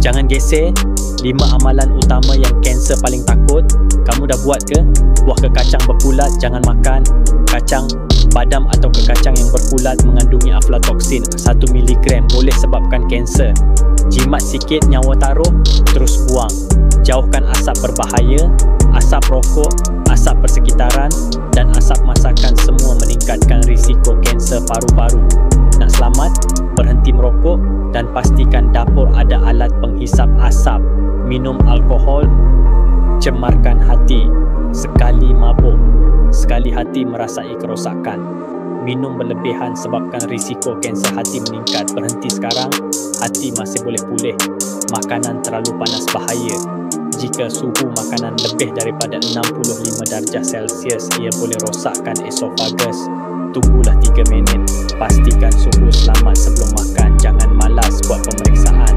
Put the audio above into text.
Jangan geser 5 amalan utama yang kanser paling takut. Kamu dah buat ke? Buah ke kacang berkulat jangan makan. Kacang badam atau ke kacang yang berkulat mengandungi aflatoksin 1 mg, boleh sebabkan kanser. Jimat sikit nyawa taruh, terus buang. Jauhkan asap berbahaya, asap rokok, asap persekitaran dan asap masakan, semua meningkatkan risiko kanser paru-paru. Nak selamat, berhenti merokok dan pastikan dapur ada alat penghisap asap. Minum alkohol cemarkan hati. Sekali mabuk, sekali hati merasai kerosakan. Minum berlebihan sebabkan risiko kanser hati meningkat. Berhenti sekarang, hati masih boleh pulih. Makanan terlalu panas bahaya. Jika suhu makanan lebih daripada 65 darjah Celsius, ia boleh rosakkan esophagus. Tunggulah 3 minit. Pastikan suhu selamat sebelum makan. Jangan malas buat pemeriksaan.